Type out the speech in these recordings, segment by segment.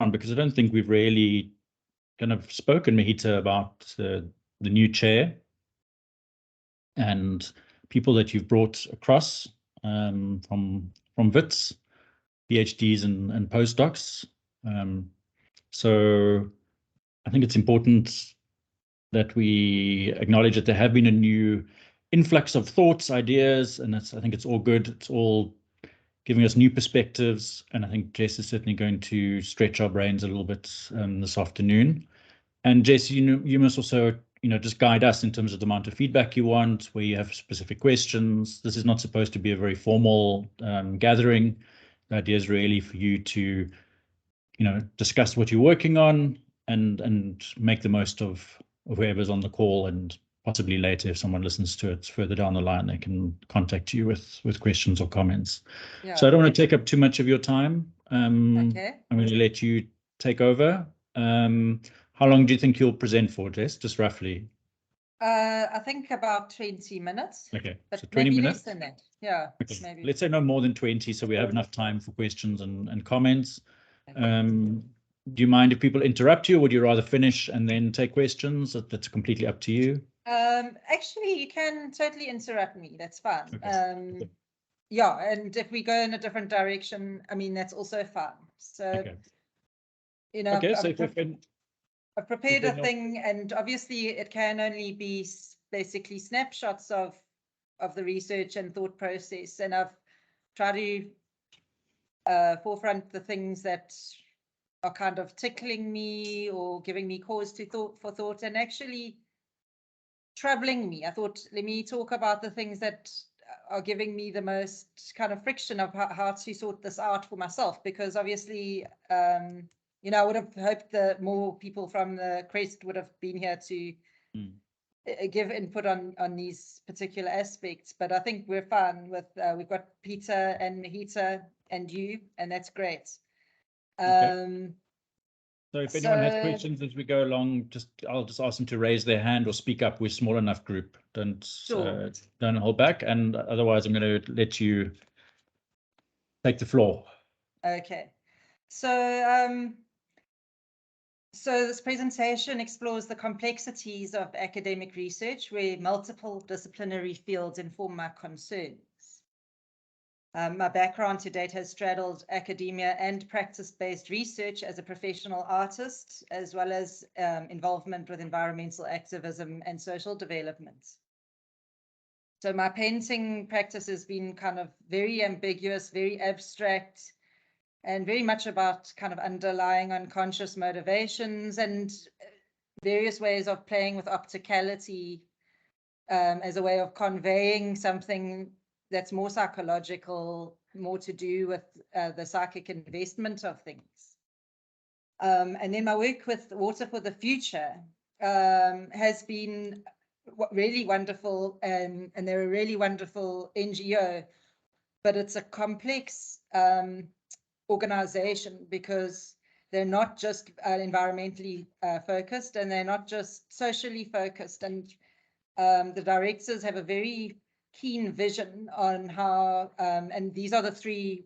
because I don't think we've really kind of spoken, Mahita, about the new chair and people that you've brought across from Wits, PhDs and postdocs. So I think it's important that we acknowledge that there have been a new influx of thoughts, ideas, and I think it's all good. It's all giving us new perspectives, and I think Jess is certainly going to stretch our brains a little bit this afternoon. And Jess, you must also just guide us in terms of the amount of feedback you want, where you have specific questions. This is not supposed to be a very formal gathering. The idea is really for you to discuss what you're working on and make the most of whoever's on the call, and possibly later, if someone listens to it further down the line, they can contact you with questions or comments. Yeah. So I don't want to take up too much of your time. Okay. I'm going to let you take over. How long do you think you'll present for, Jess? Just roughly? I think about 20 minutes. Okay, but so 20 maybe minutes? Less than that. Yeah, okay. Maybe. Let's say no more than 20, so we have enough time for questions and comments. Do you mind if people interrupt you, or would you rather finish and then take questions? That's completely up to you. Actually, you can totally interrupt me. That's fine. Okay. Yeah, and if we go in a different direction, I mean, that's also fine. So, okay. Okay, I've prepared a thing, and obviously it can only be basically snapshots of the research and thought process, and I've tried to forefront the things that are kind of tickling me or giving me cause for thought, and actually troubling me. I thought, let me talk about the things that are giving me the most kind of friction of how to sort this out for myself, because obviously, I would have hoped that more people from the Crest would have been here to give input on these particular aspects, but I think we're fine with, we've got Peter and Mahita and you, and that's great. Okay. So if anyone has questions as we go along, I'll just ask them to raise their hand or speak up. We're a small enough group. Don't hold back. And otherwise, I'm going to let you take the floor. Okay. So this presentation explores the complexities of academic research, where multiple disciplinary fields inform my concerns. My background to date has straddled academia and practice-based research as a professional artist, as well as involvement with environmental activism and social development. So my painting practice has been kind of very ambiguous, very abstract, and very much about kind of underlying unconscious motivations and various ways of playing with opticality as a way of conveying something that's more psychological, more to do with the psychic investment of things. And then my work with Water for the Future has been really wonderful, and they're a really wonderful NGO, but it's a complex organization, because they're not just environmentally focused, and they're not just socially focused, and the directors have a very keen vision on how, and these are the three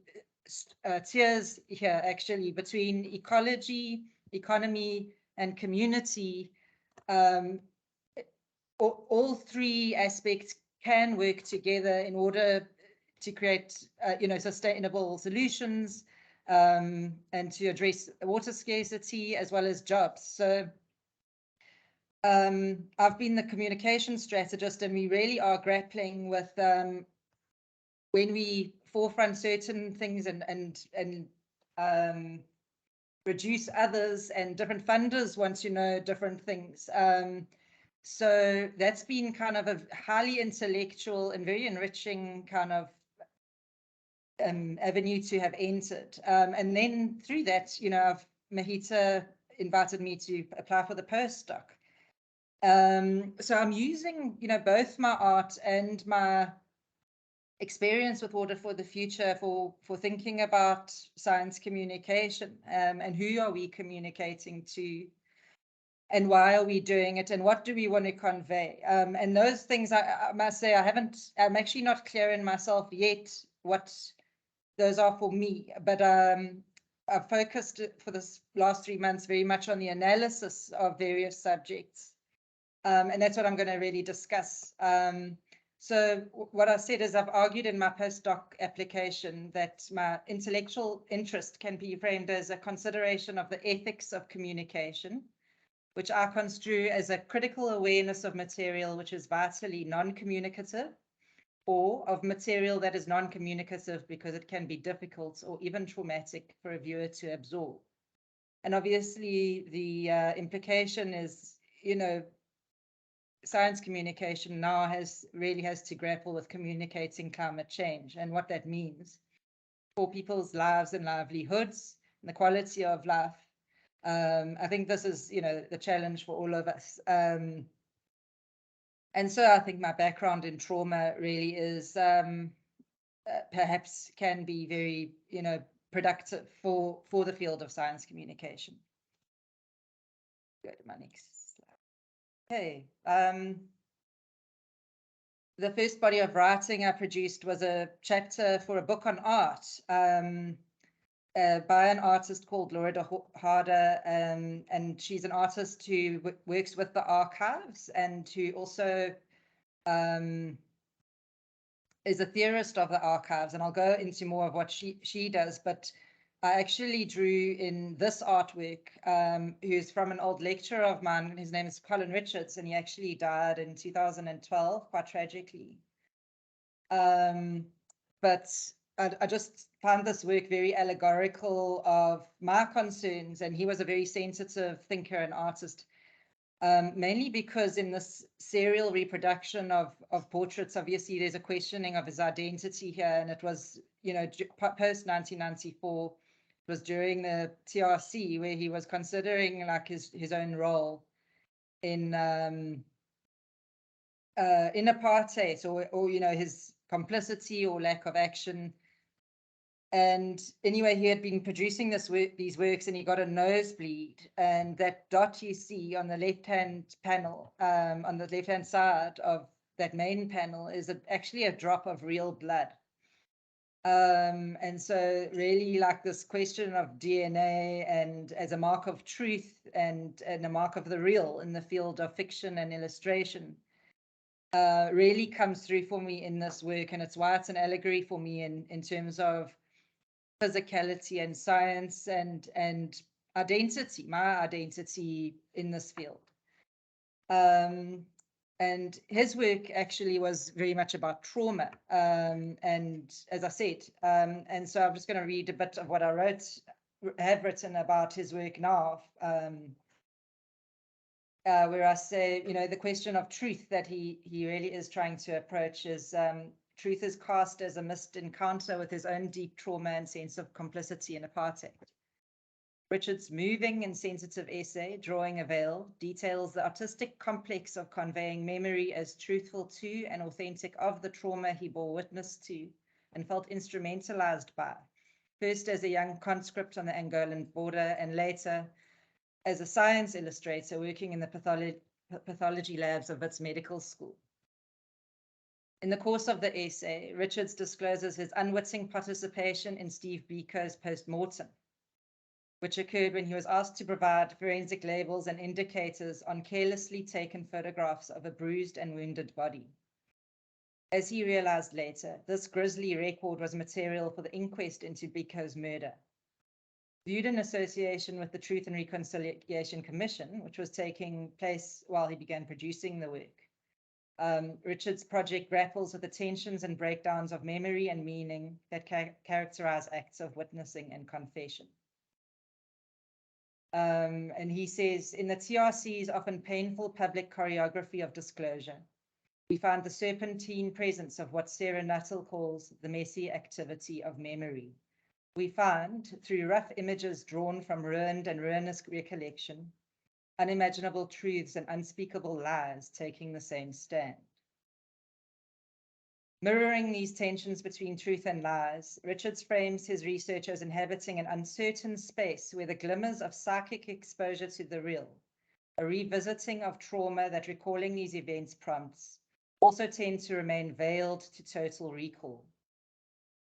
tiers here actually, between ecology, economy, and community. All three aspects can work together in order to create sustainable solutions and to address water scarcity as well as jobs. So I've been the communication strategist, and we really are grappling with when we forefront certain things and reduce others, and different funders want to know different things. So that's been kind of a highly intellectual and very enriching kind of avenue to have entered. And then through that, Mahita invited me to apply for the postdoc. So I'm using, both my art and my experience with Water for the Future for thinking about science communication, and who are we communicating to, and why are we doing it, and what do we want to convey? And those things, I must say, I'm actually not clear in myself yet what those are for me, but I've focused for this last 3 months very much on the analysis of various subjects. And that's what I'm going to really discuss. So what I said is I've argued in my postdoc application that my intellectual interest can be framed as a consideration of the ethics of communication, which I construe as a critical awareness of material which is vitally non-communicative, or of material that is non-communicative because it can be difficult or even traumatic for a viewer to absorb. And obviously the implication is, science communication now really has to grapple with communicating climate change and what that means for people's lives and livelihoods and the quality of life. I think this is, the challenge for all of us. And so I think my background in trauma really is perhaps can be very, productive for the field of science communication. Go to my next slide. Okay. The first body of writing I produced was a chapter for a book on art by an artist called Laura de Harder, and she's an artist who works with the archives and who also is a theorist of the archives. And I'll go into more of what she does, but I actually drew in this artwork, who's from an old lecturer of mine. His name is Colin Richards, and he actually died in 2012, quite tragically. But I just found this work very allegorical of my concerns, and he was a very sensitive thinker and artist, mainly because in this serial reproduction of portraits, obviously there's a questioning of his identity here, and it was, post 1994. It was during the TRC where he was considering like his own role in apartheid, or his complicity or lack of action. And anyway, he had been producing these works, and he got a nosebleed. And that dot you see on the left-hand panel, on the left-hand side of that main panel, is actually a drop of real blood. And so really like this question of DNA and as a mark of truth and a mark of the real in the field of fiction and illustration really comes through for me in this work. And it's why it's an allegory for me in terms of physicality and science and identity, my identity in this field. And his work actually was very much about trauma, and as I said, and so I'm just going to read a bit of what I have written about his work now, where I say, the question of truth that he really is trying to approach is truth is cast as a missed encounter with his own deep trauma and sense of complicity in apartheid. Richard's moving and sensitive essay, Drawing a Veil, details the artistic complex of conveying memory as truthful to and authentic of the trauma he bore witness to and felt instrumentalized by, first as a young conscript on the Angolan border and later as a science illustrator working in the pathology labs of Wits Medical School. In the course of the essay, Richards discloses his unwitting participation in Steve Biko's post-mortem, which occurred when he was asked to provide forensic labels and indicators on carelessly taken photographs of a bruised and wounded body. As he realized later, this grisly record was material for the inquest into Biko's murder. Viewed in association with the Truth and Reconciliation Commission, which was taking place while he began producing the work, Richard's project grapples with the tensions and breakdowns of memory and meaning that characterize acts of witnessing and confession. And he says, in the TRC's often painful public choreography of disclosure, we find the serpentine presence of what Sarah Nuttall calls the messy activity of memory. We find, through rough images drawn from ruined and ruinous recollection, unimaginable truths and unspeakable lies taking the same stand. Mirroring these tensions between truth and lies, Richards frames his research as inhabiting an uncertain space where the glimmers of psychic exposure to the real, a revisiting of trauma that recalling these events prompts, also tend to remain veiled to total recall.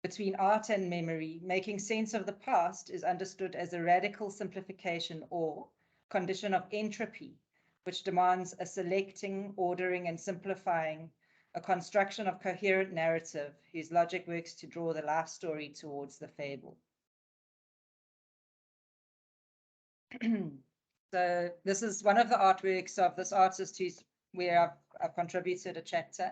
between art and memory, making sense of the past is understood as a radical simplification or condition of entropy, which demands a selecting, ordering, and simplifying, a construction of coherent narrative whose logic works to draw the life story towards the fable. So this is one of the artworks of this artist where I've contributed a chapter.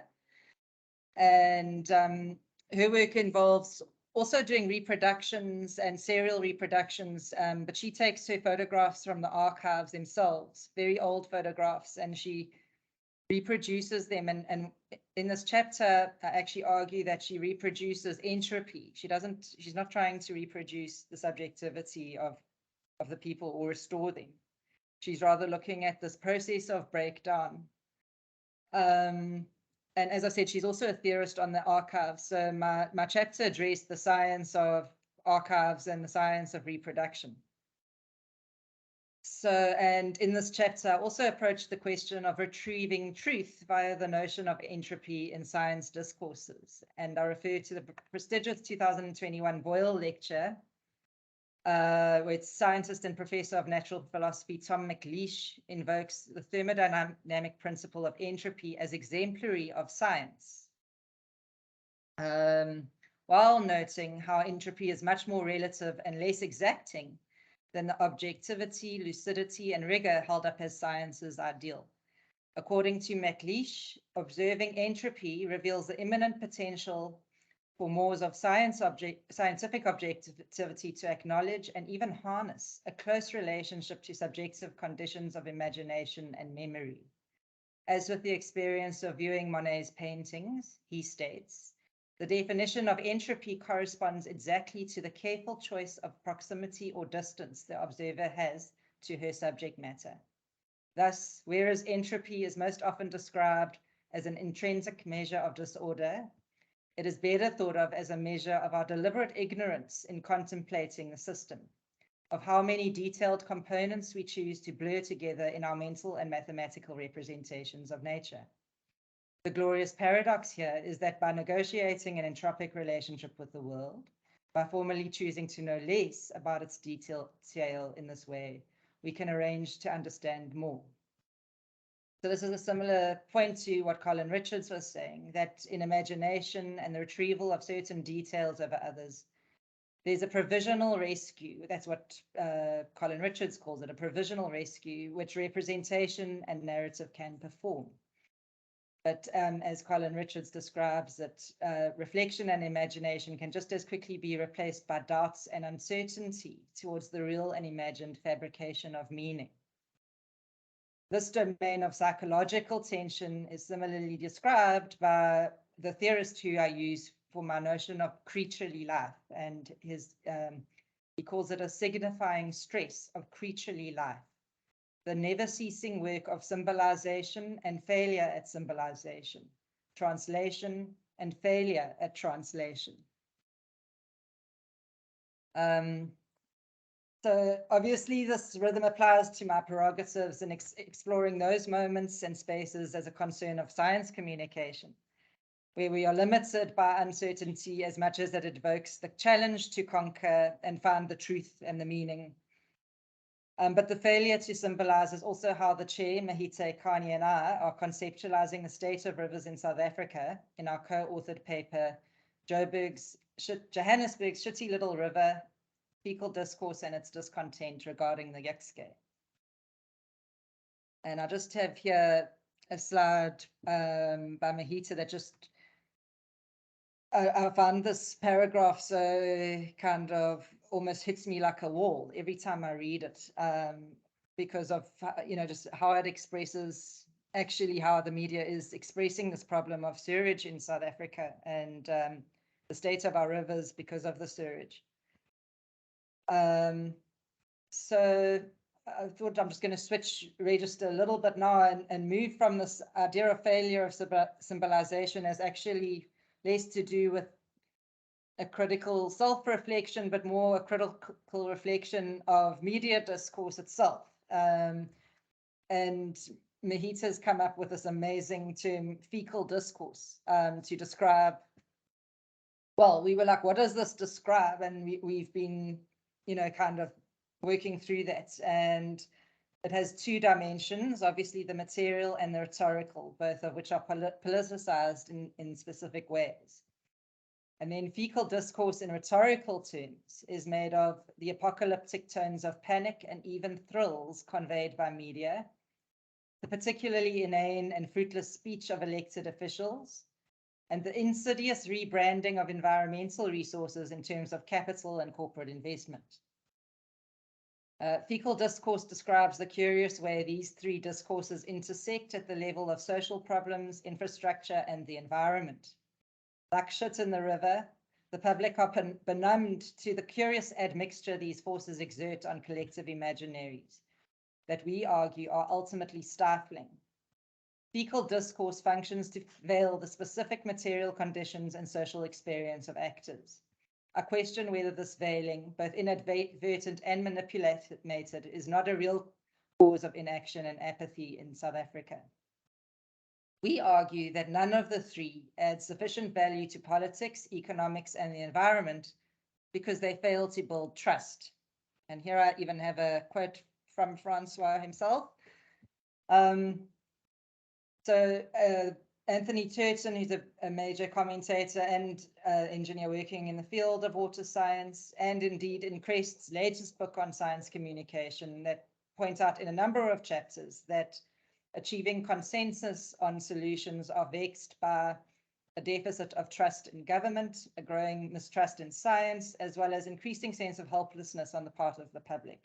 And her work involves also doing reproductions and serial reproductions, but she takes her photographs from the archives themselves, very old photographs, and she reproduces them. And in this chapter, I actually argue that she reproduces entropy. She's not trying to reproduce the subjectivity of the people or restore them. She's rather looking at this process of breakdown. And as I said, she's also a theorist on the archives. So my chapter addressed the science of archives and the science of reproduction. So, and in this chapter, I also approached the question of retrieving truth via the notion of entropy in science discourses. And I refer to the prestigious 2021 Boyle lecture, where scientist and professor of natural philosophy Tom McLeish invokes the thermodynamic principle of entropy as exemplary of science, while noting how entropy is much more relative and less exacting than the objectivity, lucidity, and rigor held up as science's ideal. According to McLeish, observing entropy reveals the imminent potential for mores of scientific objectivity to acknowledge and even harness a close relationship to subjective conditions of imagination and memory. As with the experience of viewing Monet's paintings, he states, the definition of entropy corresponds exactly to the careful choice of proximity or distance the observer has to her subject matter. Thus, whereas entropy is most often described as an intrinsic measure of disorder, it is better thought of as a measure of our deliberate ignorance in contemplating the system, of how many detailed components we choose to blur together in our mental and mathematical representations of nature. The glorious paradox here is that by negotiating an entropic relationship with the world, by formally choosing to know less about its detail in this way, we can arrange to understand more. So this is a similar point to what Colin Richards was saying, that in imagination and the retrieval of certain details over others, there's a provisional rescue. That's what Colin Richards calls it, a provisional rescue, which representation and narrative can perform. But as Colin Richards describes it, reflection and imagination can just as quickly be replaced by doubts and uncertainty towards the real and imagined fabrication of meaning. This domain of psychological tension is similarly described by the theorist who I use for my notion of creaturely life, and he calls it a signifying stress of creaturely life, the never-ceasing work of symbolization and failure at symbolization, translation and failure at translation. So obviously this rhythm applies to my prerogatives in exploring those moments and spaces as a concern of science communication, where we are limited by uncertainty as much as that it evokes the challenge to conquer and find the truth and the meaning. But the failure to symbolize is also how the chair, Mahite, Kanye, and I are conceptualizing the state of rivers in South Africa in our co-authored paper, Johannesburg's Shitty Little River, Fecal Discourse and its Discontent Regarding the Yixke. And I just have here a slide by Mahita that just, I found this paragraph so kind of almost hits me like a wall every time I read it, because of, just how it expresses actually how the media is expressing this problem of sewage in South Africa and the state of our rivers because of the sewage. So I thought I'm just going to switch register a little bit now and move from this idea of failure of symbolization as actually less to do with a critical self-reflection, but more a critical reflection of media discourse itself. And Mahita's come up with this amazing term, fecal discourse, to describe well, we were like, what does this describe? And we've been, kind of working through that. And it has two dimensions, obviously the material and the rhetorical, both of which are politicized in specific ways. And then fecal discourse in rhetorical terms is made of the apocalyptic tones of panic and even thrills conveyed by media, the particularly inane and fruitless speech of elected officials, and the insidious rebranding of environmental resources in terms of capital and corporate investment. Fecal discourse describes the curious way these three discourses intersect at the level of social problems, infrastructure, and the environment. Like shit in the river, the public are benumbed to the curious admixture these forces exert on collective imaginaries that we argue are ultimately stifling. Fecal discourse functions to veil the specific material conditions and social experience of actors. I question whether this veiling, both inadvertent and manipulated, is not a real cause of inaction and apathy in South Africa. We argue that none of the three adds sufficient value to politics, economics, and the environment because they fail to build trust. And here I even have a quote from Francois himself. Anthony Turton, who's a major commentator and engineer working in the field of water science, and indeed in Crest's latest book on science communication, that points out in a number of chapters that achieving consensus on solutions are vexed by a deficit of trust in government, a growing mistrust in science, as well as increasing sense of helplessness on the part of the public.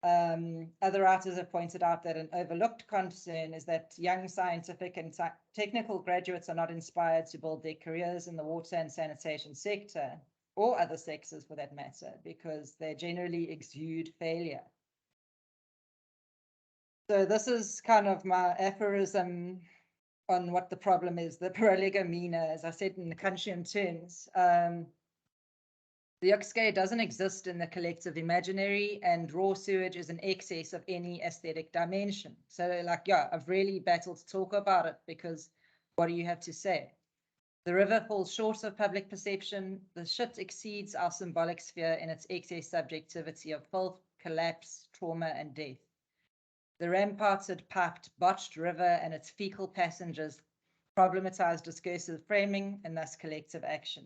Other writers have pointed out that an overlooked concern is that young scientific and technical graduates are not inspired to build their careers in the water and sanitation sector, or other sectors for that matter, because they generally exude failure. So this is kind of my aphorism on what the problem is, the prolegomena, as I said in the Kantian terms. The Yuxke doesn't exist in the collective imaginary, and raw sewage is an excess of any aesthetic dimension. So I've really battled to talk about it because what do you have to say? The river falls short of public perception. The shit exceeds our symbolic sphere in its excess subjectivity of filth, collapse, trauma, and death. The ramparted, piped, botched river and its fecal passengers problematize discursive framing and thus collective action.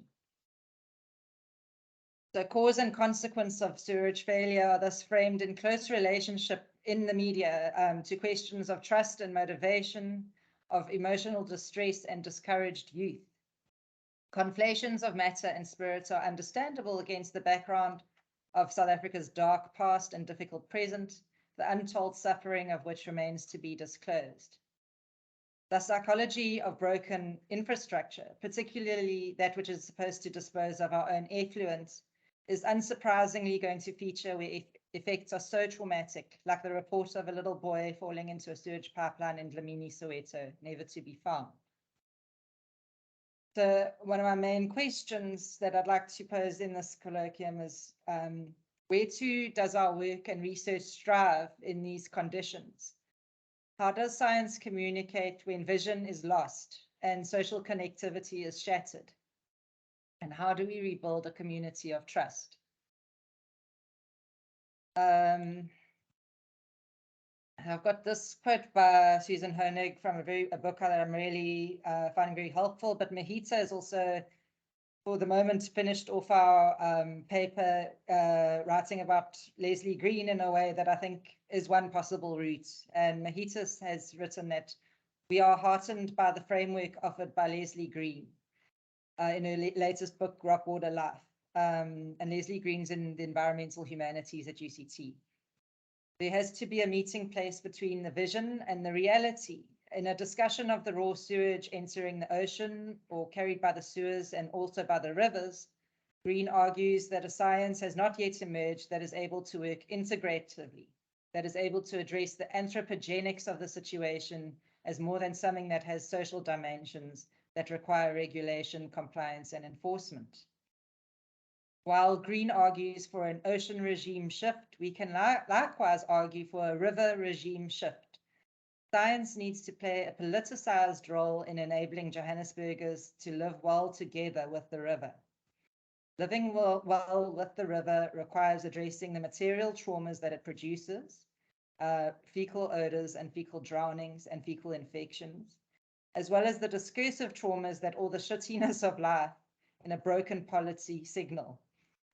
So cause and consequence of sewage failure are thus framed in close relationship in the media to questions of trust and motivation, of emotional distress and discouraged youth. Conflations of matter and spirit are understandable against the background of South Africa's dark past and difficult present, the untold suffering of which remains to be disclosed. The psychology of broken infrastructure, particularly that which is supposed to dispose of our own effluents, is unsurprisingly going to feature where effects are so traumatic, like the report of a little boy falling into a sewage pipeline in Dlamini, Soweto, never to be found. So one of my main questions that I'd like to pose in this colloquium is, where to does our work and research strive in these conditions? How does science communicate when vision is lost and social connectivity is shattered? And how do we rebuild a community of trust? I've got this quote by Susan Honig from a book that I'm really finding very helpful, but Mahita is also, for the moment, finished off our paper writing about Leslie Green in a way that I think is one possible route. And Mahita has written that we are heartened by the framework offered by Leslie Green in her latest book, Rock, Water, Life. And Leslie Green's in the environmental humanities at UCT. There has to be a meeting place between the vision and the reality. In a discussion of the raw sewage entering the ocean or carried by the sewers and also by the rivers, Green argues that a science has not yet emerged that is able to work integratively, that is able to address the anthropogenics of the situation as more than something that has social dimensions that require regulation, compliance, and enforcement. While Green argues for an ocean regime shift, we can likewise argue for a river regime shift, Science needs to play a politicized role in enabling Johannesburgers to live well together with the river. Living well with the river requires addressing the material traumas that it produces, fecal odors and fecal drownings and fecal infections, as well as the discursive traumas that all the shittiness of life in a broken policy signal.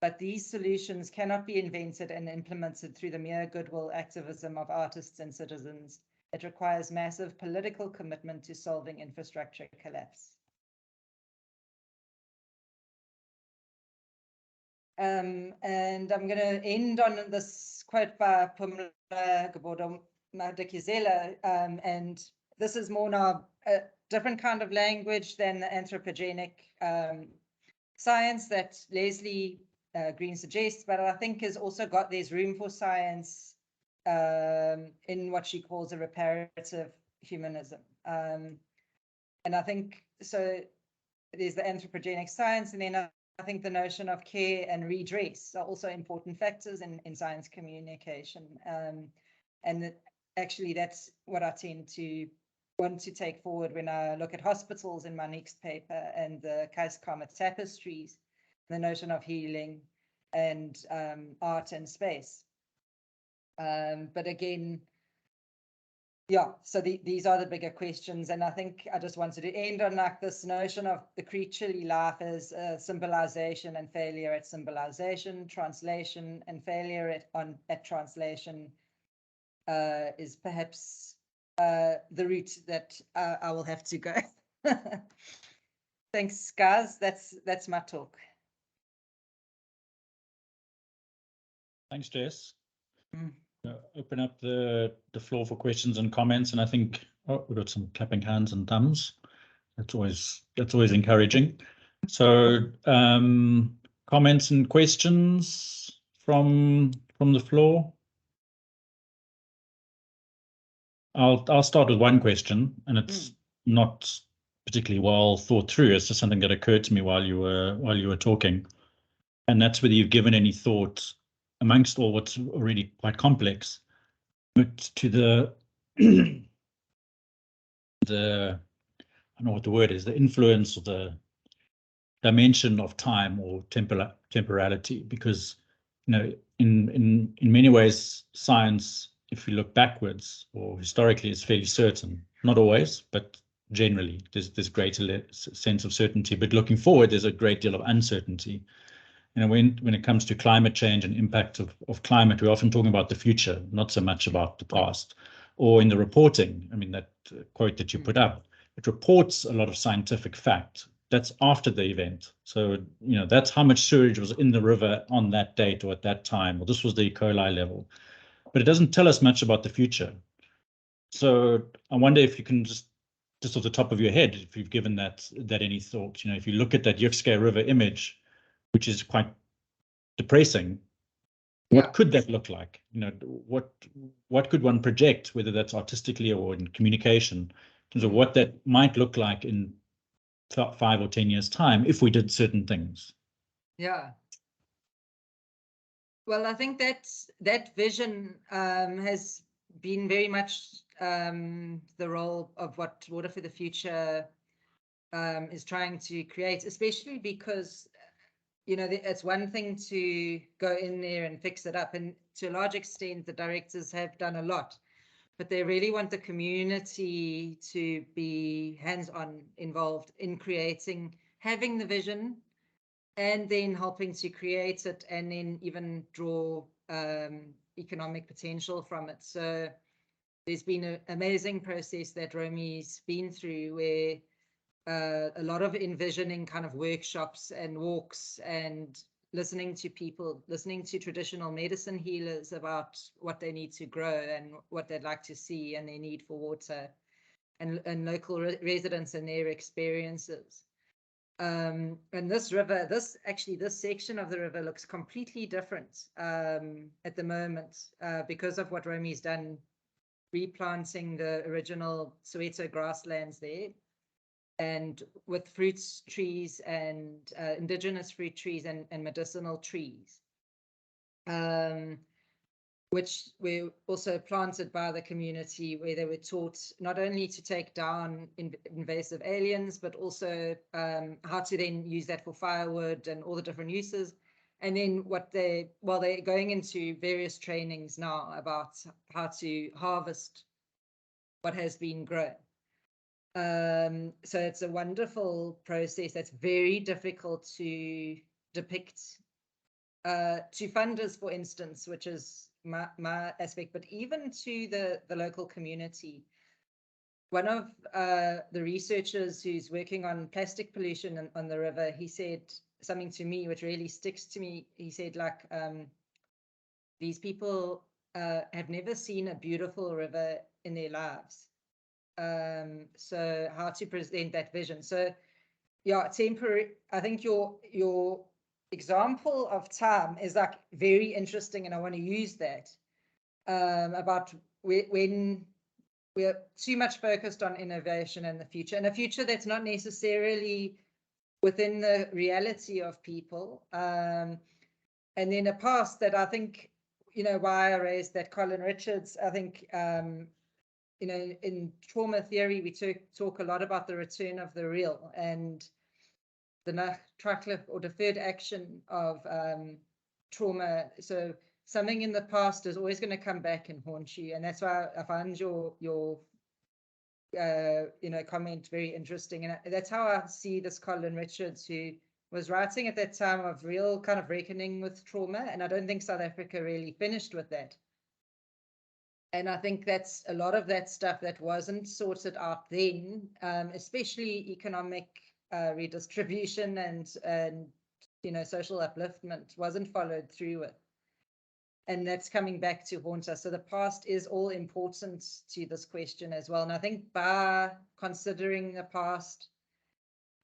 But these solutions cannot be invented and implemented through the mere goodwill activism of artists and citizens. It requires massive political commitment to solving infrastructure collapse. And I'm going to end on this quote by Pumla Gebodo-Madikizela, and this is more now a different kind of language than the anthropogenic science that Leslie Green suggests, but I think has also got there's room for science in what she calls a reparative humanism. And I think so there's the anthropogenic science, and then I think the notion of care and redress are also important factors in science communication. And actually that's what I tend to want to take forward when I look at hospitals in my next paper and the SciCom tapestries, the notion of healing and art and space. But again, yeah, so these are the bigger questions, and I think I just wanted to end on like this notion of the creaturely life as symbolization and failure at symbolization, translation and failure at translation is perhaps the route that I will have to go. Thanks, guys. That's my talk. Thanks, Jess. Open up the floor for questions and comments, and I think we've got some clapping hands and thumbs. That's always encouraging. So comments and questions from the floor. I'll start with one question, and it's not particularly well thought through. It's just something that occurred to me while you were talking, and that's whether you've given any thought amongst all what's already quite complex, but to the I don't know what the word is, the influence or the dimension of time or temporality, because in many ways science, if you look backwards or historically, is fairly certain. Not always, but generally there's greater sense of certainty. But looking forward, there's a great deal of uncertainty. When it comes to climate change and impact of climate, we're often talking about the future, not so much about the past. Or in the reporting, I mean, that quote that you put up, it reports a lot of scientific fact. That's after the event. So, that's how much sewage was in the river on that date or at that time, or this was the E. coli level. But it doesn't tell us much about the future. So I wonder if you can just off the top of your head, if you've given that any thought, if you look at that Yukskay River image, which is quite depressing, what could that look like? What could one project, whether that's artistically or in communication, in terms of what that might look like in 5 or 10 years' time if we did certain things? Yeah. Well, I think that vision has been very much the role of what Water for the Future is trying to create, especially because it's one thing to go in there and fix it up, and to a large extent the directors have done a lot, but they really want the community to be hands-on involved in creating, having the vision, and then helping to create it, and then even draw economic potential from it. So there's been an amazing process that Romy's been through, where a lot of envisioning kind of workshops and walks and listening to people, listening to traditional medicine healers about what they need to grow and what they'd like to see and their need for water, and local residents and their experiences. And this river, this section of the river looks completely different at the moment because of what Romy's done, replanting the original Soweto grasslands there, and with fruits trees and indigenous fruit trees and medicinal trees. which were also planted by the community, where they were taught not only to take down invasive aliens, but also how to then use that for firewood and all the different uses. And then they're going into various trainings now about how to harvest what has been grown. So it's a wonderful process that's very difficult to depict to funders, for instance, which is my aspect, but even to the local community. One of the researchers who's working on plastic pollution on the river, he said something to me which really sticks to me. He said, like, these people have never seen a beautiful river in their lives. So how to present that vision. So yeah, temporary. I think your example of time is like very interesting, and I want to use that about when we're too much focused on innovation and the future, and a future that's not necessarily within the reality of people, and then a past that I think, you know, why I raised that Colin Richards, I think, you know, in trauma theory, we talk a lot about the return of the real and the triclip or deferred action of trauma. So something in the past is always going to come back and haunt you, and that's why I find your you know, comment very interesting. And that's how I see this Colin Richards, who was writing at that time of real kind of reckoning with trauma, and I don't think South Africa really finished with that. And I think that's a lot of that stuff that wasn't sorted out then, especially economic redistribution and you know, social upliftment wasn't followed through with. And that's coming back to haunt us. So the past is all important to this question as well. And I think by considering the past,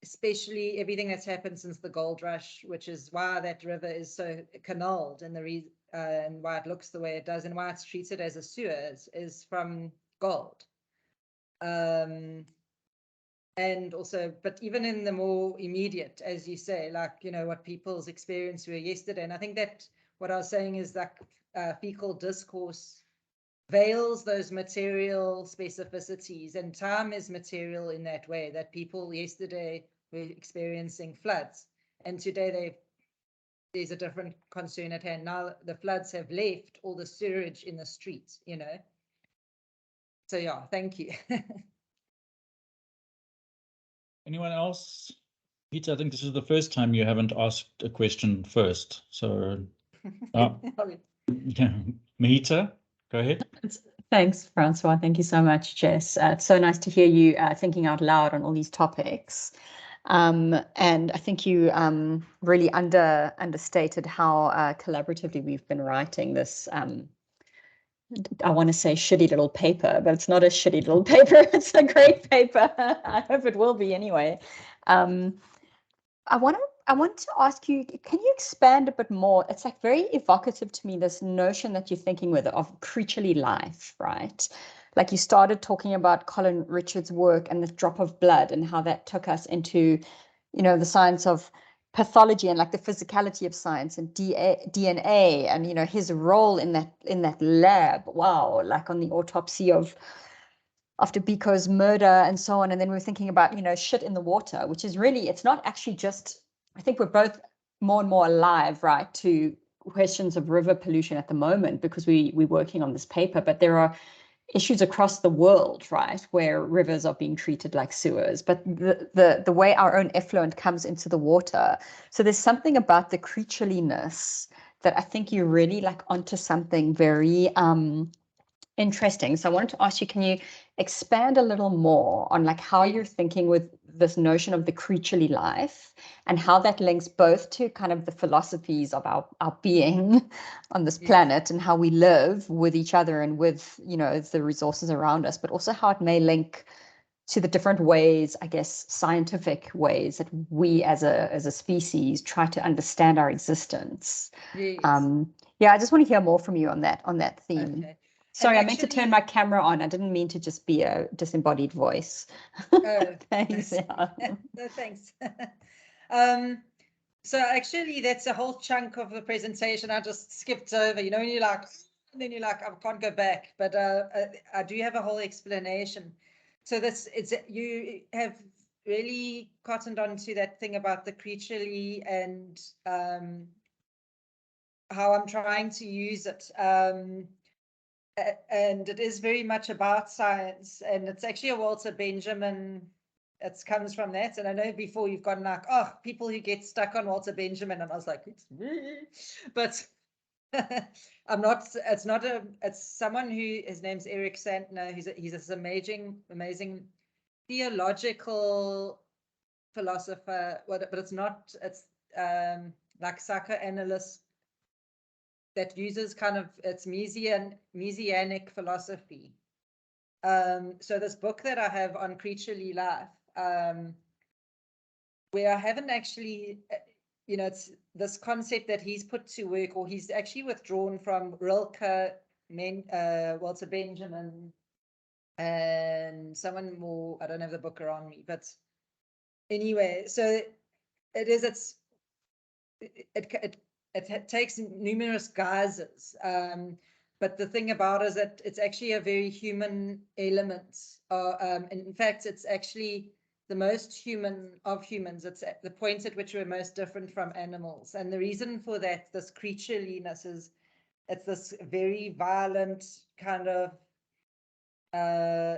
especially everything that's happened since the gold rush, which is why that river is so canaled, and and why it looks the way it does, and why it's treated as a sewer is from gold. And also, but even in the more immediate, as you say, like, you know, what people's experience were yesterday. And I think that what I was saying is that fecal discourse veils those material specificities, and time is material in that way, that people yesterday were experiencing floods, and today there's a different concern at hand. Now the floods have left all the sewage in the streets, you know. So yeah, thank you. Anyone else? Peter, I think this is the first time you haven't asked a question first. So, yeah, Mahita, go ahead. Thanks, Francois. Thank you so much, Jess. It's so nice to hear you thinking out loud on all these topics. And I think you really understated how collaboratively we've been writing this, I want to say shitty little paper, but it's not a shitty little paper. It's a great paper. I hope it will be anyway. I want to ask you, can you expand a bit more? It's like very evocative to me, this notion that you're thinking with of creaturely life, right? Like you started talking about Colin Richards' work and the drop of blood and how that took us into, you know, the science of pathology and like the physicality of science and DNA and, you know, his role in that lab. Wow, like on the autopsy after Biko's murder and so on. And then we're thinking about, you know, shit in the water, which is really, it's not actually just, I think we're both more and more alive, right, to questions of river pollution at the moment because we're working on this paper, but there are issues across the world, right, where rivers are being treated like sewers, but the way our own effluent comes into the water. So there's something about the creatureliness that I think you're really like onto something very interesting. So I wanted to ask you, can you expand a little more on like how you're thinking with this notion of the creaturely life and how that links both to kind of the philosophies of our being on this planet and how we live with each other and with, you know, the resources around us, but also how it may link to the different ways, I guess, scientific ways that we as a species try to understand our existence. Yes. Yeah, I just want to hear more from you on that theme. Okay. Sorry, I meant to turn my camera on. I didn't mean to just be a disembodied voice. Oh, thanks. Yeah. No, thanks. So actually, that's a whole chunk of the presentation I just skipped over. You know, when you're like, and then you're like, I can't go back. But I do have a whole explanation. So you have really cottoned on to that thing about the creaturely and how I'm trying to use it. And it is very much about science, and it's actually a Walter Benjamin. It comes from that. And I know before you've gone like, oh, people who get stuck on Walter Benjamin, and I was like, it's me, but I'm not. It's someone who, his name's Eric Santner. He's this amazing theological philosopher. But it's not. It's like psychoanalyst that uses kind of it's Messianic philosophy. So this book that I have on creaturely life, where I haven't actually, it's this concept that he's put to work, or he's actually withdrawn from Rilke, Walter Benjamin, and someone more. I don't have the book around me, but anyway, so it takes numerous guises. But the thing about it is that it's actually a very human element. And in fact, it's actually the most human of humans. It's at the point at which we're most different from animals. And the reason for that, this creatureliness, is it's this very violent kind of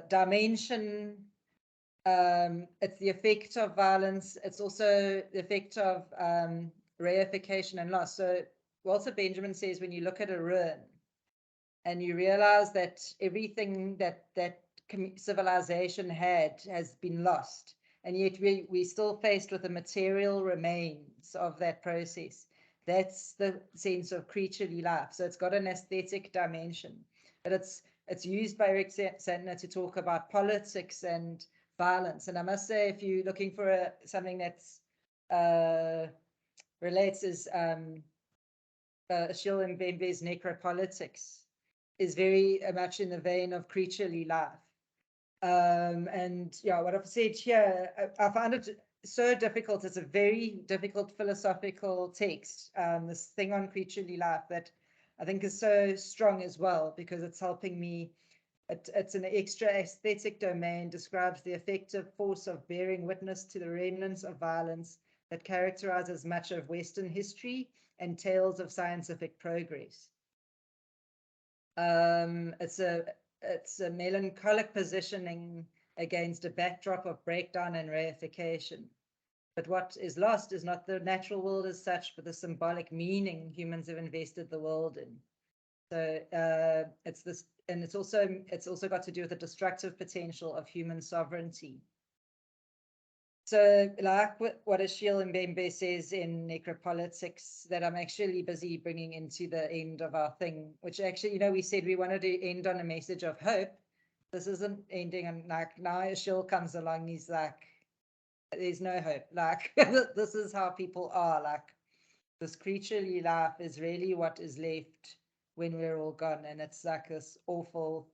dimension. It's the effect of violence. It's also the effect of reification and loss. So Walter Benjamin says, when you look at a ruin and you realize that everything that civilization has been lost, and yet we're still faced with the material remains of that process. That's the sense of creaturely life. So it's got an aesthetic dimension, but it's used by Eric Santner to talk about politics and violence. And I must say, if you're looking for something that's relates, is Achille Mbembe's Necropolitics is very much in the vein of creaturely life. And yeah, what I've said here, I find it so difficult. It's a very difficult philosophical text, this thing on creaturely life, that I think is so strong as well, because it's helping me. It's an extra aesthetic domain, describes the effective force of bearing witness to the remnants of violence that characterizes much of Western history and tales of scientific progress. It's a melancholic positioning against a backdrop of breakdown and reification. But what is lost is not the natural world as such, but the symbolic meaning humans have invested the world in. So it's this, and it's also got to do with the destructive potential of human sovereignty. So like what Achille Mbembe says in Necropolitics, that I'm actually busy bringing into the end of our thing, which actually, we said we wanted to end on a message of hope. This isn't ending on like, now Achille comes along, he's like, there's no hope. Like, this is how people are. Like, this creaturely life is really what is left when we're all gone. And it's like this awful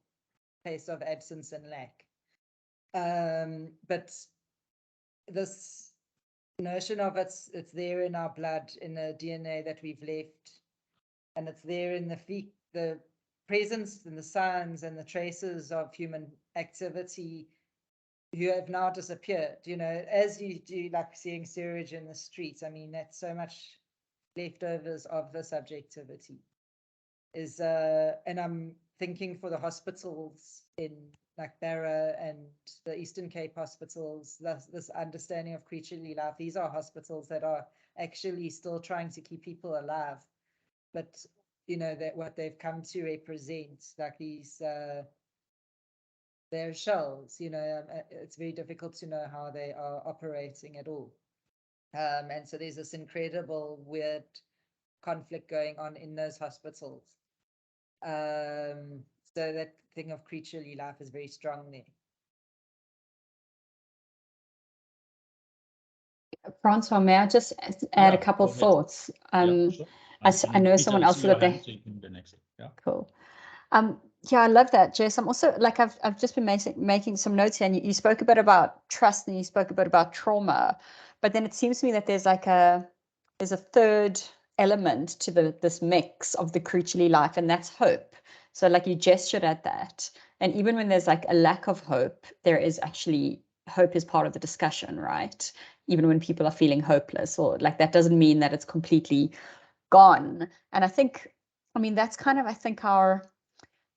place of absence and lack. But this notion of it's there in our blood, in the DNA that we've left, and it's there in the presence and the signs and the traces of human activity who have now disappeared, as you do, like seeing sewage in the streets. I mean, that's so much leftovers of the subjectivity is and I'm thinking for the hospitals in like Barra and the Eastern Cape hospitals, this understanding of creaturely life. These are hospitals that are actually still trying to keep people alive, but that what they've come to represent, like these their shells, it's very difficult to know how they are operating at all. And so there's this incredible weird conflict going on in those hospitals. So that thing of creaturely life is very strong there. Francois, may I just add a couple of thoughts? Yeah, sure. I know someone else that they. Yeah. Cool. Yeah, I love that, Jess. I'm also like I've just been making some notes here, and you spoke a bit about trust, and you spoke a bit about trauma, but then it seems to me that there's a third element to this mix of the creaturely life, and that's hope. So like you gestured at that, and even when there's like a lack of hope, there is actually hope is part of the discussion, right? Even when people are feeling hopeless, or like that doesn't mean that it's completely gone. And I think, I mean, that's kind of, I think, our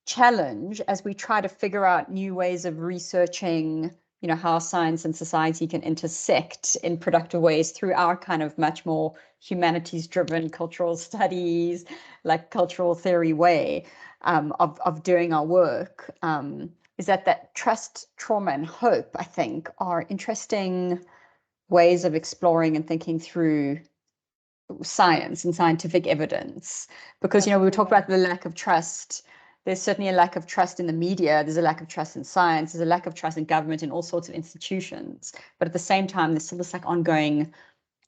challenge as we try to figure out new ways of researching, you know, how science and society can intersect in productive ways through our kind of much more humanities-driven cultural studies, like cultural theory way of doing our work, is that trust, trauma, and hope, I think, are interesting ways of exploring and thinking through science and scientific evidence. Because, you know, we talk about the lack of trust. There's certainly a lack of trust in the media. There's a lack of trust in science. There's a lack of trust in government, in all sorts of institutions. But at the same time, there's still this like ongoing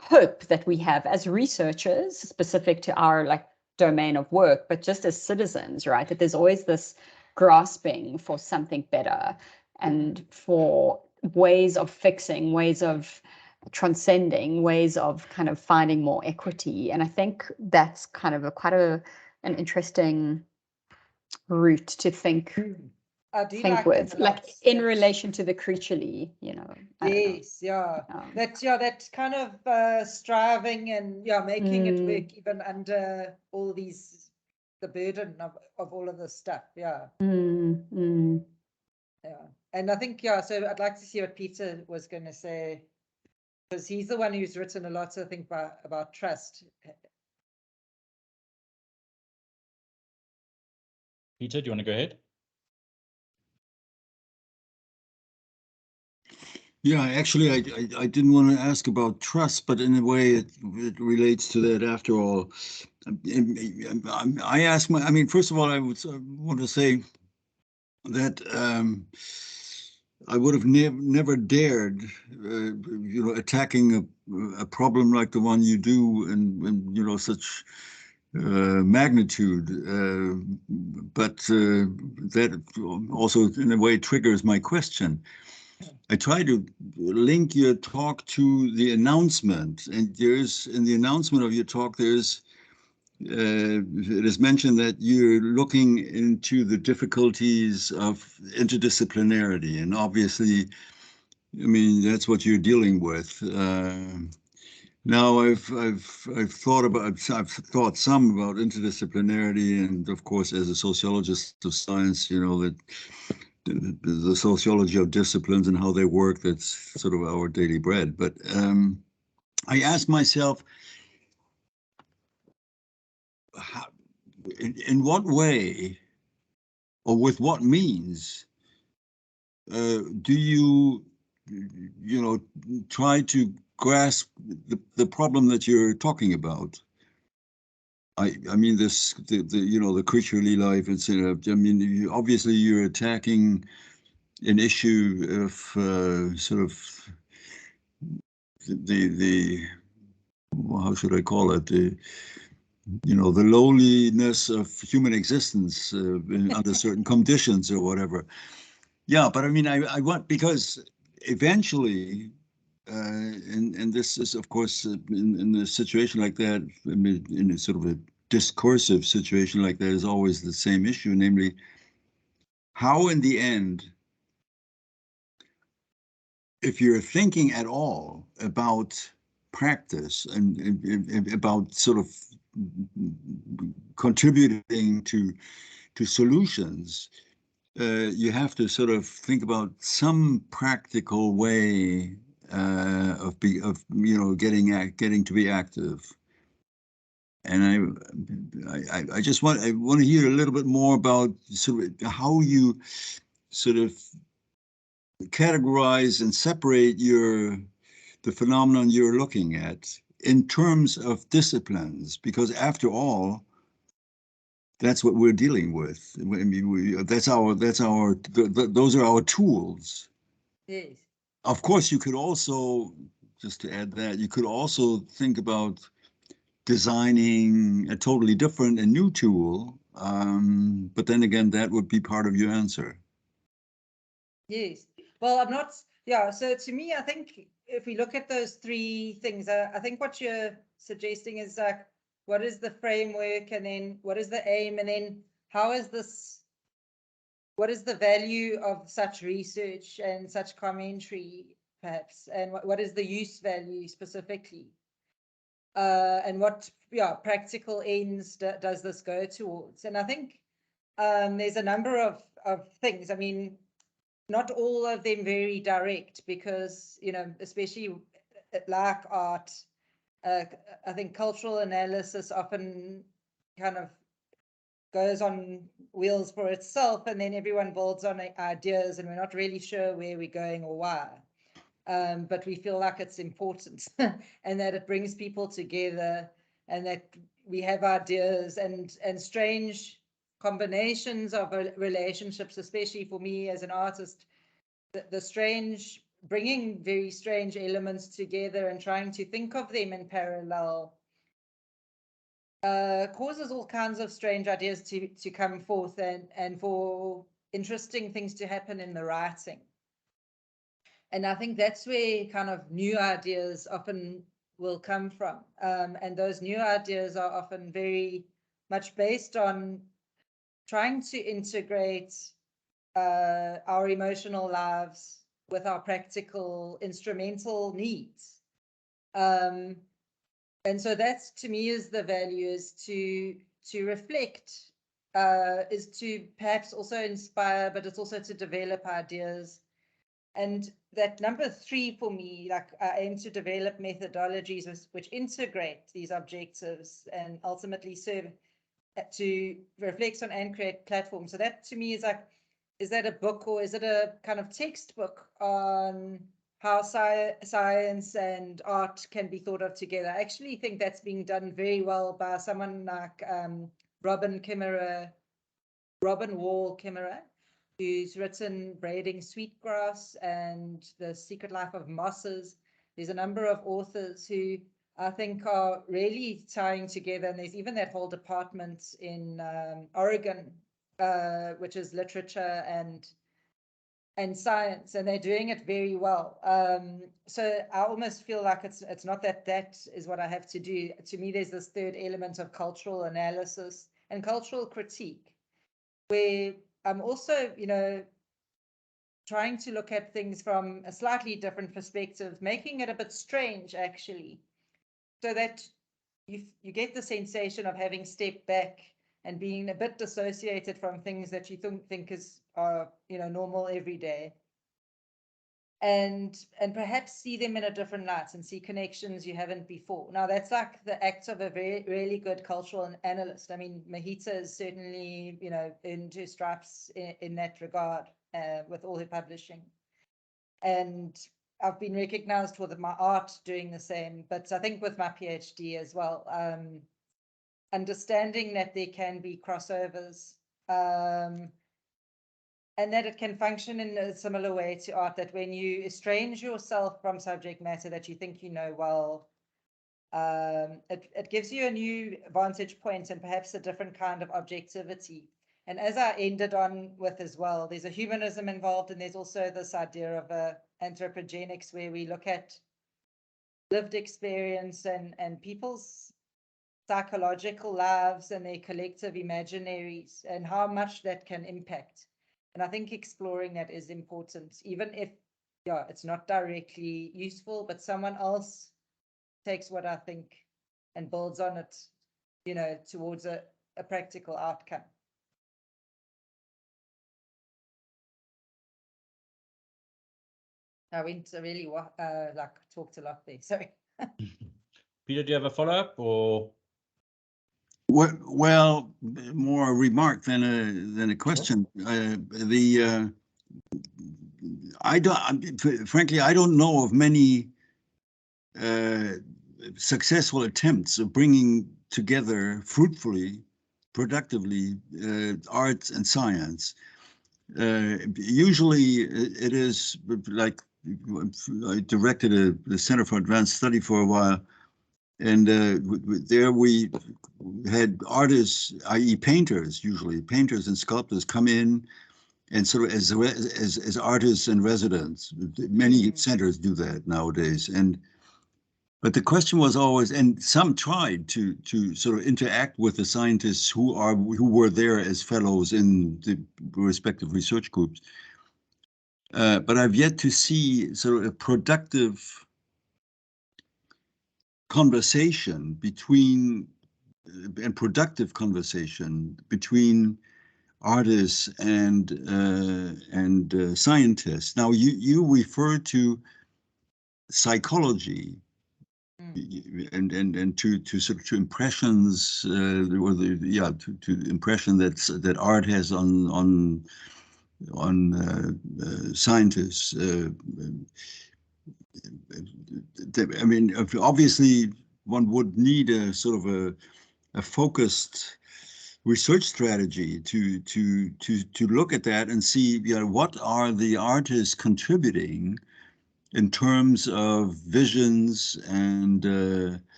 hope that we have as researchers, specific to our like domain of work, but just as citizens, right? That there's always this grasping for something better and for ways of fixing, ways of transcending, ways of kind of finding more equity. And I think that's kind of quite an interesting route to think with, like in relation to the creaturely, you know. Yes, yeah. That kind of striving and making it work even under all these, the burden of all of this stuff. Yeah. Yeah. And I think, so I'd like to see what Peter was going to say, because he's the one who's written a lot, I think, about trust. Peter, do you want to go ahead? Yeah, actually, I didn't want to ask about trust, but in a way it relates to that after all. I mean, first of all, I want to say that I would have never dared, you know, attacking a problem like the one you do, and you know, such magnitude. But that also, in a way, triggers my question. I try to link your talk to the announcement, and there's in the announcement of your talk, there's it is mentioned that you're looking into the difficulties of interdisciplinarity, and obviously, I mean, that's what you're dealing with. Now, I've thought some about interdisciplinarity, and of course, as a sociologist of science, you know that the sociology of disciplines and how they work, that's sort of our daily bread. But I ask myself, in what way or with what means do you know, try to grasp the problem that you're talking about? I mean, the you know, the creaturely life, etc. I mean, obviously you're attacking an issue of sort of the how should I call it, you know, the lowliness of human existence under certain conditions or whatever. Yeah, but I mean, I want, because eventually, and this is of course in a situation like that, I mean, in a sort of a discursive situation like that, is always the same issue, namely, how in the end, if you're thinking at all about practice and about sort of contributing to solutions, you have to sort of think about some practical way of you know, getting to be active. And I just want to hear a little bit more about sort of how you sort of categorize and separate the phenomenon you're looking at in terms of disciplines, because after all, that's what we're dealing with. I mean, those are our tools. Yes. Of course, you could also, just to add that, you could also think about designing a totally different and new tool. But then again, that would be part of your answer. Yes. Well, I'm not, so to me, I think if we look at those three things, I think what you're suggesting is like, what is the framework, and then what is the aim, and then how is this, what is the value of such research and such commentary, perhaps, and what is the use value specifically, and what practical ends does this go towards? And I think there's a number of things. I mean, not all of them very direct, because, you know, especially like art, I think cultural analysis often kind of goes on wheels for itself, and then everyone builds on ideas, and we're not really sure where we're going or why. But we feel like it's important and that it brings people together, and that we have ideas and strange combinations of relationships, especially for me as an artist, the strange, bringing very strange elements together and trying to think of them in parallel causes all kinds of strange ideas to come forth, and for interesting things to happen in the writing. And I think that's where kind of new ideas often will come from. And those new ideas are often very much based on trying to integrate our emotional lives with our practical instrumental needs. And so that's, to me, is the value, is to reflect, is to perhaps also inspire, but it's also to develop ideas. And that number 3 for me, like, I aim to develop methodologies which integrate these objectives and ultimately serve to reflect on and create platforms. So that, to me, is like, is that a book, or is it a kind of textbook on how science and art can be thought of together? I actually think that's being done very well by someone like Robin Wall Kimmerer, who's written Braiding Sweetgrass and The Secret Life of Mosses. There's a number of authors who I think are really tying together, and there's even that whole department in Oregon, which is literature and science, and they're doing it very well. So I almost feel like it's not that is what I have to do. To me, there's this third element of cultural analysis and cultural critique, where I'm also, you know, trying to look at things from a slightly different perspective, making it a bit strange, actually, so that you get the sensation of having stepped back and being a bit dissociated from things that you think are, you know, normal every day, and perhaps see them in a different light and see connections you haven't before. Now, that's like the act of a really good cultural analyst. I mean, Mahita is certainly, you know, earned her stripes in that regard with all her publishing, and I've been recognized for my art doing the same, but I think with my PhD as well, understanding that there can be crossovers, and that it can function in a similar way to art, that when you estrange yourself from subject matter that you think you know well, it gives you a new vantage point and perhaps a different kind of objectivity. And as I ended on with as well, there's a humanism involved, and there's also this idea of anthropogenics, where we look at lived experience and people's psychological lives and their collective imaginaries, and how much that can impact. And I think exploring that is important, even if, yeah, it's not directly useful, but someone else takes what I think and builds on it, you know, towards a practical outcome. I went really like talked a lot there. Sorry. Peter, do you have a follow-up, or? Well, more a remark than a question. Frankly, I don't know of many successful attempts of bringing together fruitfully, productively, arts and science. Usually it is like, I directed the Center for Advanced Study for a while, and there we had artists, i.e. painters, usually painters and sculptors, come in and sort of as artists in residence. Many centers do that nowadays, and But the question was always, and some tried to sort of interact with the scientists who were there as fellows in the respective research groups. But I've yet to see sort of a productive conversation between artists and scientists. Now you refer to psychology. And to sort of to impressions, or to impression that art has on scientists. I mean, obviously, one would need a sort of a focused research strategy to look at that and see, what are the artists contributing in terms of visions and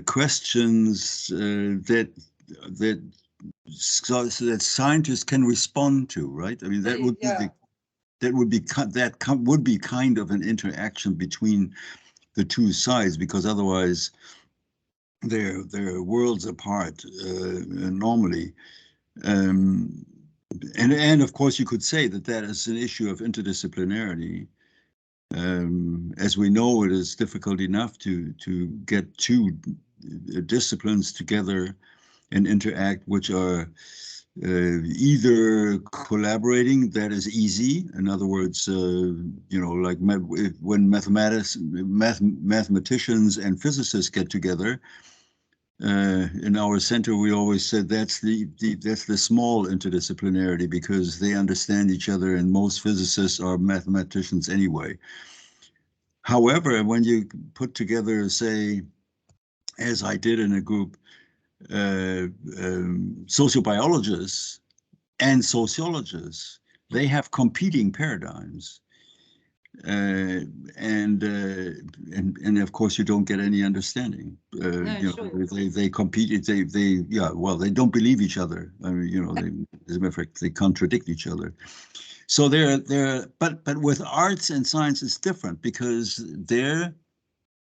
questions that scientists can respond to, right? I mean, that would be would be kind of an interaction between the two sides, because otherwise they're worlds apart normally. And of course, you could say that is an issue of interdisciplinarity. As we know, it is difficult enough to get two disciplines together and interact, which are either collaborating, that is easy. In other words, like when mathematicians and physicists get together. In our center, we always said that's the small interdisciplinarity, because they understand each other, and most physicists are mathematicians anyway. However, when you put together, say, as I did in a group, sociobiologists and sociologists, they have competing paradigms. And of course you don't get any understanding. Sure. They compete. They don't believe each other. I mean, as a matter of fact, they contradict each other. So but with arts and science it's different, because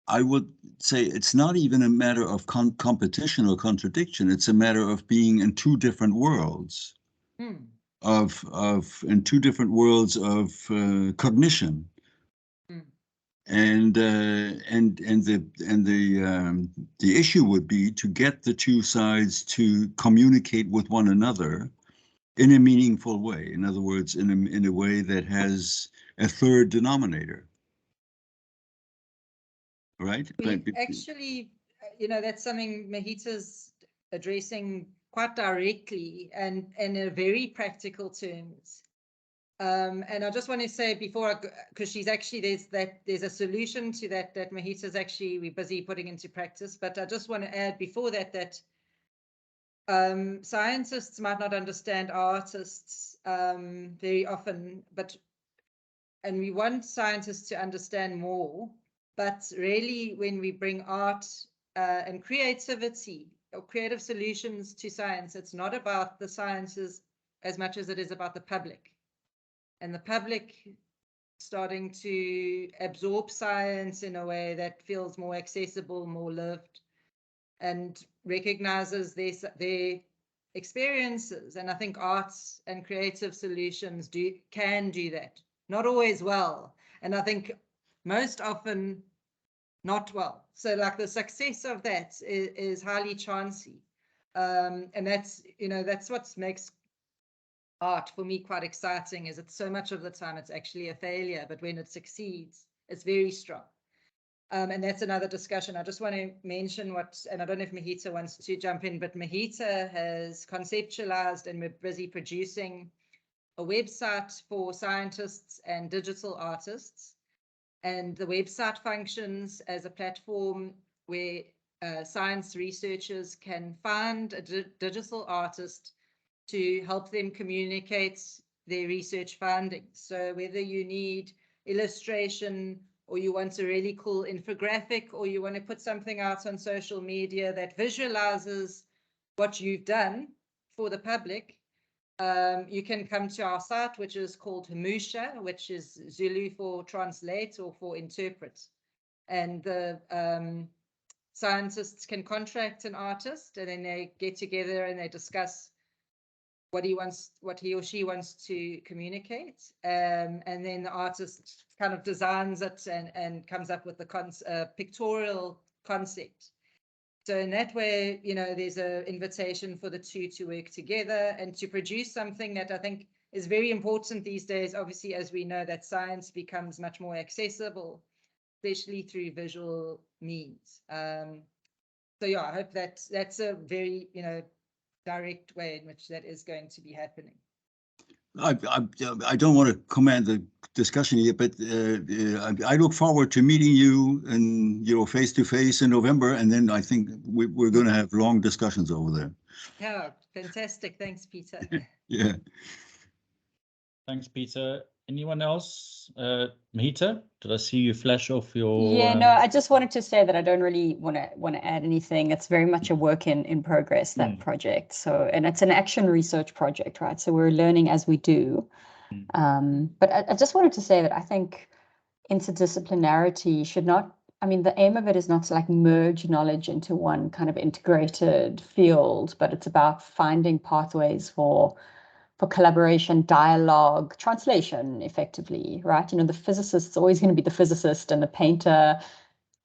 I would say it's not even a matter of competition or contradiction. It's a matter of being in two different worlds. In two different worlds of cognition. And the issue would be to get the two sides to communicate with one another in a meaningful way. In other words, in a way that has a third denominator. Right? Actually, that's something Mahita's addressing quite directly and in very practical terms. And I just want to say before, because she's actually, there's a solution to that Mahita's actually, we're busy putting into practice, but I just want to add before that scientists might not understand artists very often, and we want scientists to understand more, but really when we bring art and creativity or creative solutions to science, it's not about the sciences as much as it is about the public. And the public starting to absorb science in a way that feels more accessible, more lived, and recognizes their experiences. And I think arts and creative solutions can do that. Not always well. And I think most often not well. So like the success of that is highly chancy. And that's what makes art for me quite exciting, is it's so much of the time it's actually a failure, but when it succeeds, it's very strong. And that's another discussion. I just want to mention and I don't know if Mahita wants to jump in, but Mahita has conceptualized, and we're busy producing a website for scientists and digital artists. And the website functions as a platform where science researchers can find a digital artist to help them communicate their research findings. So whether you need illustration, or you want a really cool infographic, or you want to put something out on social media that visualizes what you've done for the public, you can come to our site, which is called Humusha, which is Zulu for translate or for interpret. and the scientists can contract an artist, and then they get together and they discuss what he or she wants to communicate, and then the artist kind of designs it and comes up with the pictorial concept. So in that way, you know, there's an invitation for the two to work together and to produce something that I think is very important these days, obviously, as we know that science becomes much more accessible, especially through visual means. So yeah, I hope that's a very, you know, direct way in which that is going to be happening. I don't want to comment the discussion here, but I look forward to meeting you and, you know, face to face in November, and then I think we're going to have long discussions over there. Yeah, fantastic. Thanks, Peter. Yeah. Thanks, Peter. Anyone else? Mahita, did I see you flash off your? Yeah, no, I just wanted to say that I don't really want to add anything. It's very much a work in progress, that project. So, and it's an action research project, right? So we're learning as we do. But I just wanted to say that I think interdisciplinarity should not, I mean, the aim of it is not to like merge knowledge into one kind of integrated field, but it's about finding pathways for collaboration, dialogue, translation, effectively, right? You know, the physicist is always going to be the physicist, and the painter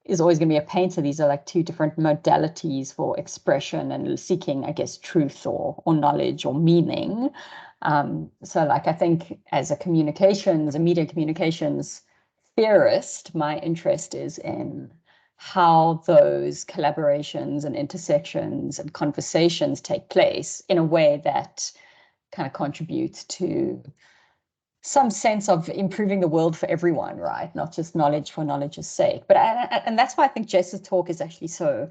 is always going to be a painter. These are like two different modalities for expression and seeking, I guess, truth or knowledge or meaning. So like, I think as a media communications theorist, my interest is in how those collaborations and intersections and conversations take place in a way that kind of contributes to some sense of improving the world for everyone, right? Not just knowledge for knowledge's sake. But and that's why I think Jess's talk is actually so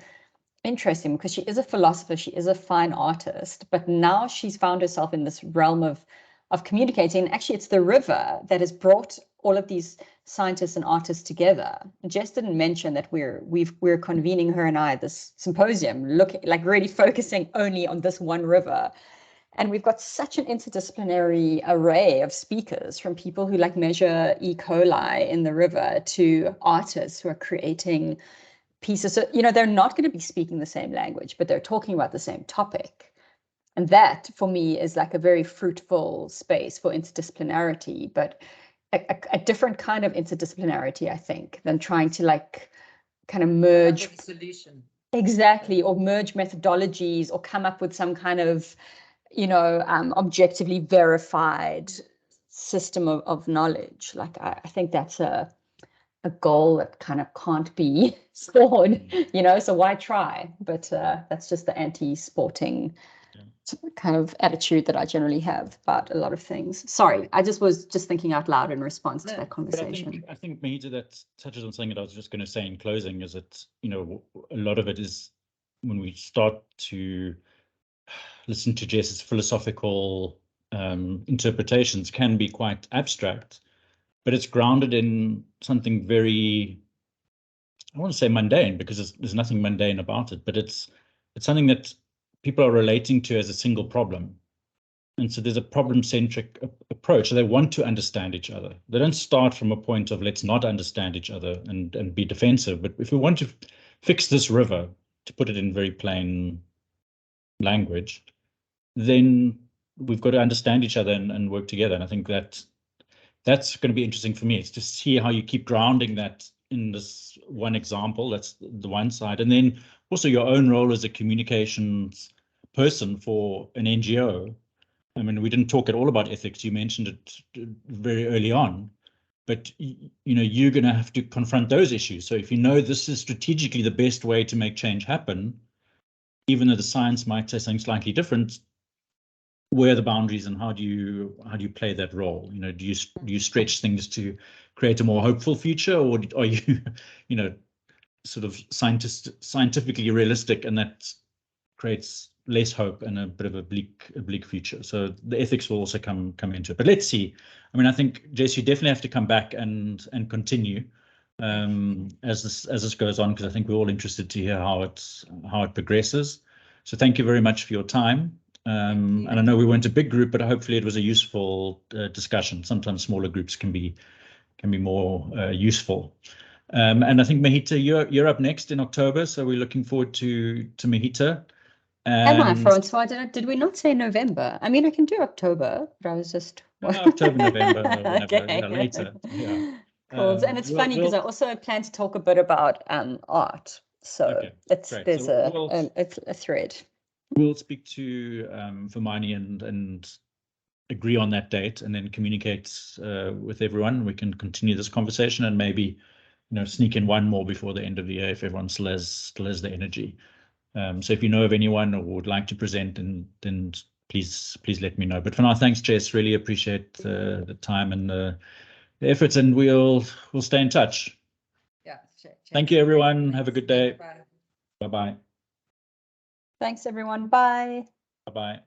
interesting, because she is a philosopher, she is a fine artist, but now she's found herself in this realm of communicating. And actually, it's the river that has brought all of these scientists and artists together. And Jess didn't mention that we're convening, her and I, this symposium, looking like really focusing only on this one river. And we've got such an interdisciplinary array of speakers, from people who like measure E. coli in the river to artists who are creating pieces. So, you know, they're not going to be speaking the same language, but they're talking about the same topic. And that, for me, is like a very fruitful space for interdisciplinarity, but a different kind of interdisciplinarity, I think, than trying to like kind of merge the solution. Exactly, or merge methodologies, or come up with some kind of, you know, objectively verified system of knowledge. Like, I think that's a goal that kind of can't be scored, you know, so why try? But that's just the anti-sporting kind of attitude that I generally have about a lot of things. Sorry, I was just thinking out loud in response to that conversation. I think Mahita, that touches on something that I was just going to say in closing, is that, you know, a lot of it is when we start to listen to Jess's philosophical interpretations, can be quite abstract, but it's grounded in something very, I want to say mundane, because there's nothing mundane about it, but it's something that people are relating to as a single problem. And so there's a problem-centric approach. So they want to understand each other. They don't start from a point of let's not understand each other and be defensive. But if we want to fix this river, to put it in very plain language, then we've got to understand each other and work together. And I think that's going to be interesting for me. It's to see how you keep grounding that in this one example. That's the one side. And then also your own role as a communications person for an NGO. I mean, we didn't talk at all about ethics. You mentioned it very early on, but you know, you're going to have to confront those issues. So if you know this is strategically the best way to make change happen, even though the science might say something slightly different, where are the boundaries and how do you play that role? You know, do you stretch things to create a more hopeful future, or are you, you know, sort of scientifically realistic, and that creates less hope and a bit of a bleak future? So the ethics will also come into it. But let's see. I mean, I think, Jess, you definitely have to come back and continue as this goes on, because I think we're all interested to hear how it progresses. So thank you very much for your time. And I know we weren't a big group, but hopefully it was a useful discussion. Sometimes smaller groups can be more useful. And I think Mahita, you're up next in October, so we're looking forward to Mahita. Am I, Francois? Did we not say November? I mean, I can do October, but I was just October, November, whenever, okay. yeah, later. Yeah. Cool. And it's funny because I also plan to talk a bit about art. So okay, there's so a thread. We'll speak to Vermani and agree on that date, and then communicate with everyone. We can continue this conversation and maybe, sneak in one more before the end of the year if everyone still has the energy. So if you know of anyone or would like to present, then please let me know. But for now, thanks, Jess. Really appreciate the time and the efforts, and we'll stay in touch. Yeah. Thank you, everyone. Have a good day. Bye-bye. Thanks, everyone. Bye. Bye-bye.